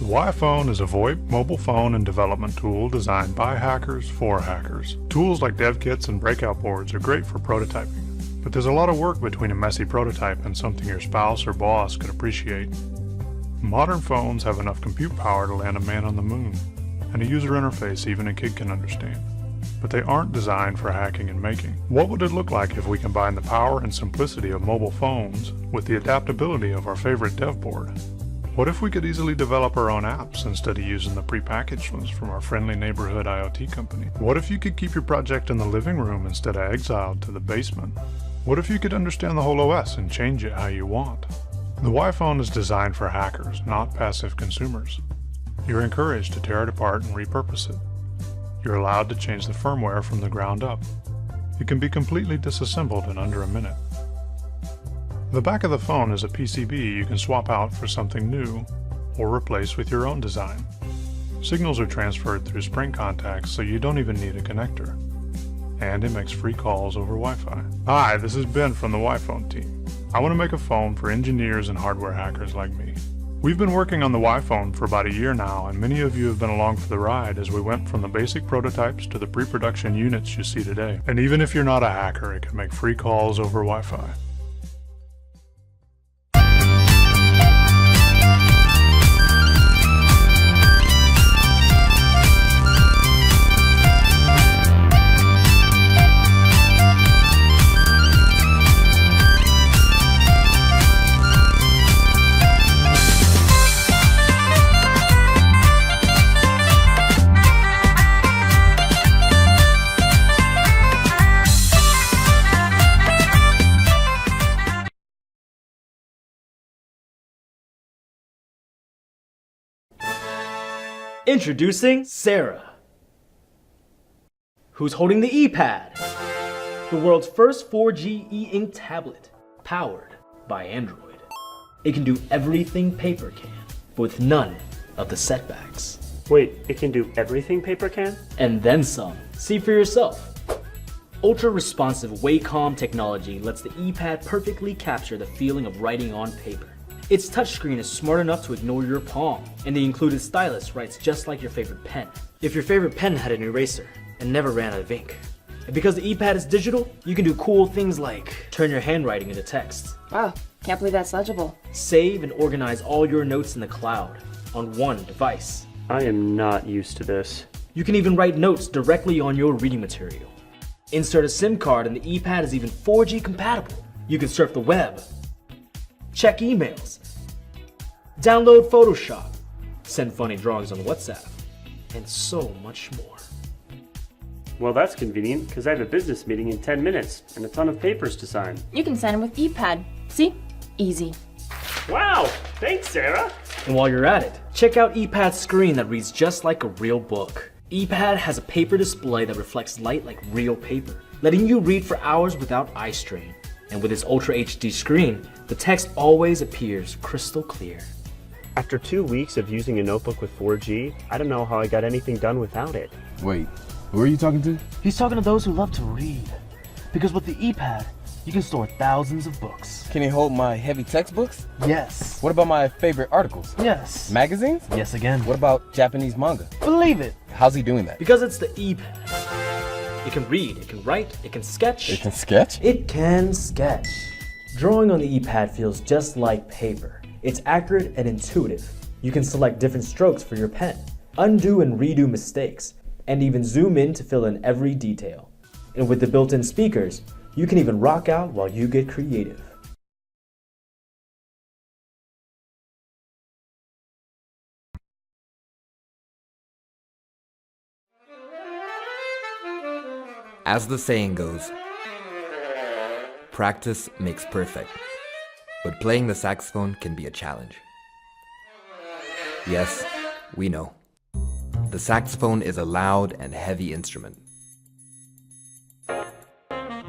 The Y-Phone is a VoIP mobile phone and development tool designed by hackers for hackers. Tools like dev kits and breakout boards are great for prototyping, but there's a lot of work between a messy prototype and something your spouse or boss could appreciate. Modern phones have enough compute power to land a man on the moon, and a user interface even a kid can understand. But they aren't designed for hacking and making. What would it look like if we combine the power and simplicity of mobile phones with the adaptability of our favorite dev board? What if we could easily develop our own apps instead of using the prepackaged ones from our friendly neighborhood IoT company? What if you could keep your project in the living room instead of exiled to the basement? What if you could understand the whole OS and change it how you want? The Y-Phone is designed for hackers, not passive consumers. You're encouraged to tear it apart and repurpose it. You're allowed to change the firmware from the ground up. It can be completely disassembled in under a minute. The back of the phone is a PCB you can swap out for something new or replace with your own design. Signals are transferred through Sprint contacts, so you don't even need a connector. And it makes free calls over Wi-Fi. Hi, this is Ben from the Y-Phone team. I want to make a phone for engineers and hardware hackers like me. We've been working on the Y-Phone for about a year now, and many of you have been along for the ride as we went from the basic prototypes to the pre-production units you see today. And even if you're not a hacker, it can make free calls over Wi-Fi. Introducing Sarah, who's holding the ePad, the world's first 4G e-ink tablet, powered by Android. It can do everything paper can, with none of the setbacks. Wait, it can do everything paper can? And then some. See for yourself. Ultra-responsive Wacom technology lets the ePad perfectly capture the feeling of writing on paper. Its touchscreen is smart enough to ignore your palm, and the included stylus writes just like your favorite pen. If your favorite pen had an eraser and never ran out of ink. And because the ePad is digital, you can do cool things like turn your handwriting into text. Wow, can't believe that's legible. Save and organize all your notes in the cloud on one device. I am not used to this. You can even write notes directly on your reading material. Insert a SIM card and the ePad is even 4G compatible. You can surf the web, check emails, download Photoshop, send funny drawings on WhatsApp, and so much more. Well, that's convenient, because I have a business meeting in 10 minutes and a ton of papers to sign. You can sign with ePad. See? Easy. Wow! Thanks, Sarah! And while you're at it, check out ePad's screen that reads just like a real book. ePad has a paper display that reflects light like real paper, letting you read for hours without eye strain. And with its Ultra HD screen, the text always appears crystal clear. After 2 weeks of using a notebook with 4G, I don't know how I got anything done without it. Wait, who are you talking to? He's talking to those who love to read. Because with the ePad, you can store thousands of books. Can he hold my heavy textbooks? Yes. What about my favorite articles? Yes. Magazines? Yes again. What about Japanese manga? Believe it. How's he doing that? Because it's the ePad. It can read, it can write, it can sketch. It can sketch? It can sketch. Drawing on the ePad feels just like paper. It's accurate and intuitive. You can select different strokes for your pen, undo and redo mistakes, and even zoom in to fill in every detail. And with the built-in speakers, you can even rock out while you get creative. As the saying goes, practice makes perfect, but playing the saxophone can be a challenge. Yes, we know. The saxophone is a loud and heavy instrument.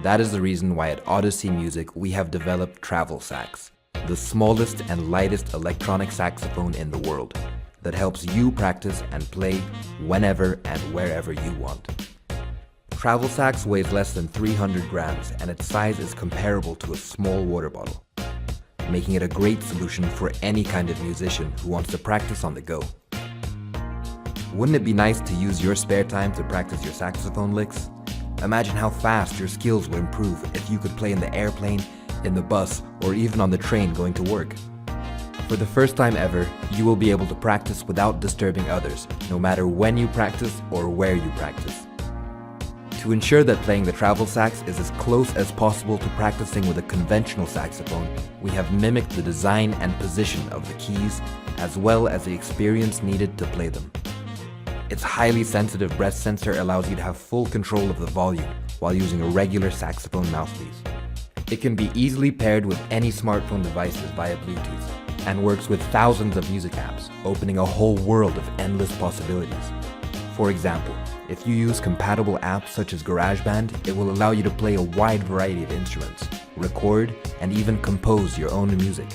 That is the reason why at Odyssey Music we have developed Travel Sax, the smallest and lightest electronic saxophone in the world that helps you practice and play whenever and wherever you want. Travel Sax weighs less than 300 grams and its size is comparable to a small water bottle, making it a great solution for any kind of musician who wants to practice on the go. Wouldn't it be nice to use your spare time to practice your saxophone licks? Imagine how fast your skills would improve if you could play in the airplane, in the bus, or even on the train going to work. For the first time ever, you will be able to practice without disturbing others, no matter when you practice or where you practice. To ensure that playing the travel sax is as close as possible to practicing with a conventional saxophone, we have mimicked the design and position of the keys, as well as the experience needed to play them. Its highly sensitive breath sensor allows you to have full control of the volume while using a regular saxophone mouthpiece. It can be easily paired with any smartphone devices via Bluetooth and works with thousands of music apps, opening a whole world of endless possibilities. For example, if you use compatible apps such as GarageBand, it will allow you to play a wide variety of instruments, record, and even compose your own music.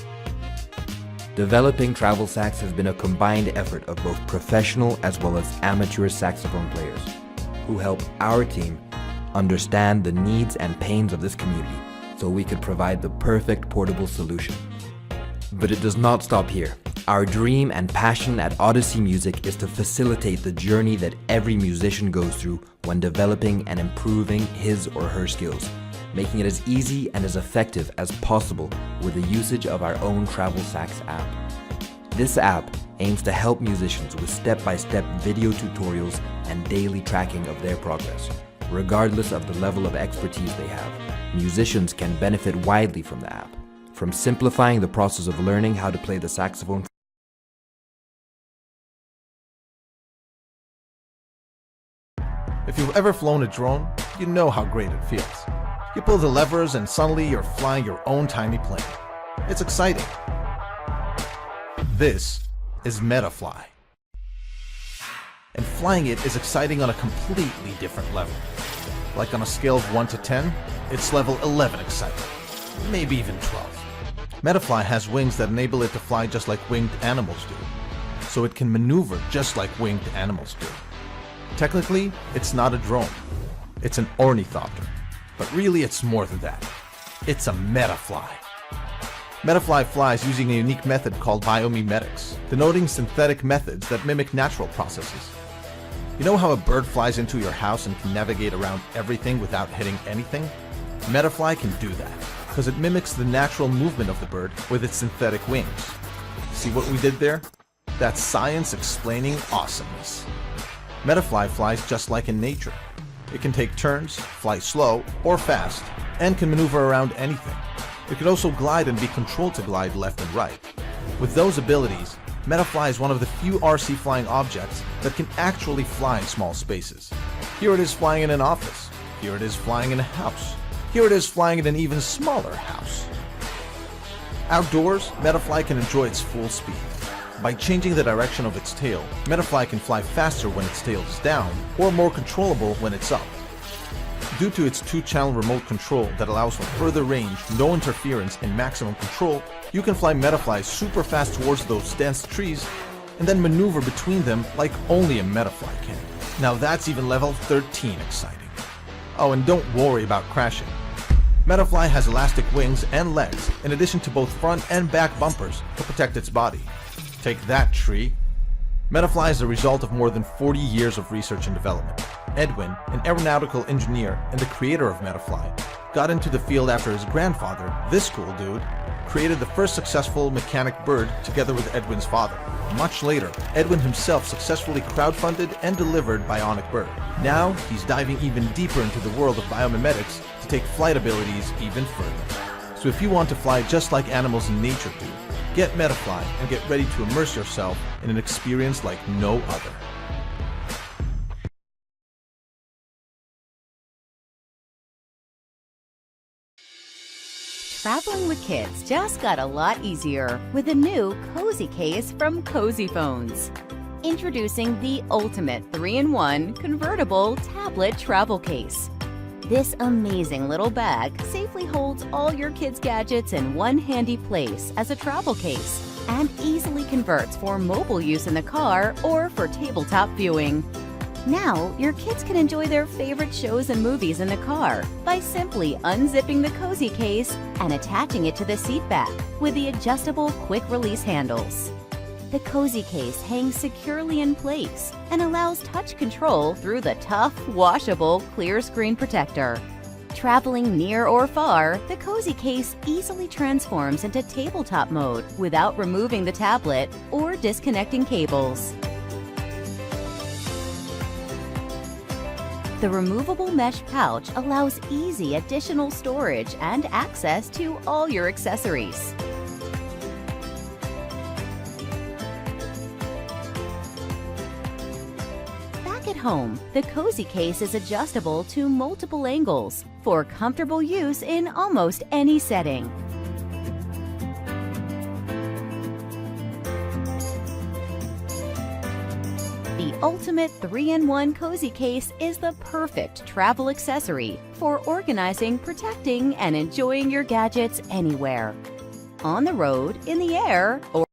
Developing travel sax has been a combined effort of both professional as well as amateur saxophone players, who help our team understand the needs and pains of this community so we could provide the perfect portable solution. But it does not stop here. Our dream and passion at Odyssey Music is to facilitate the journey that every musician goes through when developing and improving his or her skills, making it as easy and as effective as possible with the usage of our own Travel Sax app. This app aims to help musicians with step-by-step video tutorials and daily tracking of their progress. Regardless of the level of expertise they have, musicians can benefit widely from the app, from simplifying the process of learning how to play the saxophone. If you've ever flown a drone, you know how great it feels. You pull the levers and suddenly you're flying your own tiny plane. It's exciting. This is Metafly. And flying it is exciting on a completely different level. Like on a scale of 1 to 10, it's level 11 exciting. Maybe even 12. Metafly has wings that enable it to fly just like winged animals do. So it can maneuver just like winged animals do. Technically, it's not a drone. It's an ornithopter. But really, it's more than that. It's a Metafly. Metafly flies using a unique method called biomimetics, denoting synthetic methods that mimic natural processes. You know how a bird flies into your house and can navigate around everything without hitting anything? Metafly can do that, because it mimics the natural movement of the bird with its synthetic wings. See what we did there? That's science explaining awesomeness. Metafly flies just like in nature. It can take turns, fly slow or fast, and can maneuver around anything. It can also glide and be controlled to glide left and right. With those abilities, Metafly is one of the few RC flying objects that can actually fly in small spaces. Here it is flying in an office. Here it is flying in a house. Here it is flying in an even smaller house. Outdoors, Metafly can enjoy its full speed. By changing the direction of its tail, Metafly can fly faster when its tail is down, or more controllable when it's up. Due to its 2-channel remote control that allows for further range, no interference, and maximum control, you can fly Metafly super fast towards those dense trees, and then maneuver between them like only a Metafly can. Now that's even level 13 exciting. Oh, and don't worry about crashing. Metafly has elastic wings and legs, in addition to both front and back bumpers to protect its body. Take that, tree. Metafly is the result of more than 40 years of research and development. Edwin, an aeronautical engineer and the creator of Metafly, got into the field after his grandfather, this cool dude, created the first successful mechanic bird together with Edwin's father. Much later, Edwin himself successfully crowdfunded and delivered Bionic Bird. Now, he's diving even deeper into the world of biomimetics to take flight abilities even further. So if you want to fly just like animals in nature do, get Metafly and get ready to immerse yourself in an experience like no other. Traveling with kids just got a lot easier with a new Cozy Case from Cozy Phones. Introducing the ultimate 3-in-1 convertible tablet travel case. This amazing little bag safely holds all your kids' gadgets in one handy place as a travel case and easily converts for mobile use in the car or for tabletop viewing. Now, your kids can enjoy their favorite shows and movies in the car by simply unzipping the Cozy Case and attaching it to the seat back with the adjustable quick-release handles. The Cozy Case hangs securely in place and allows touch control through the tough, washable, clear screen protector. Traveling near or far, the Cozy Case easily transforms into tabletop mode without removing the tablet or disconnecting cables. The removable mesh pouch allows easy additional storage and access to all your accessories. Back at home, the Cozy Case is adjustable to multiple angles for comfortable use in almost any setting. The ultimate 3-in-1 Cozy Case is the perfect travel accessory for organizing, protecting, and enjoying your gadgets anywhere. On the road, in the air, or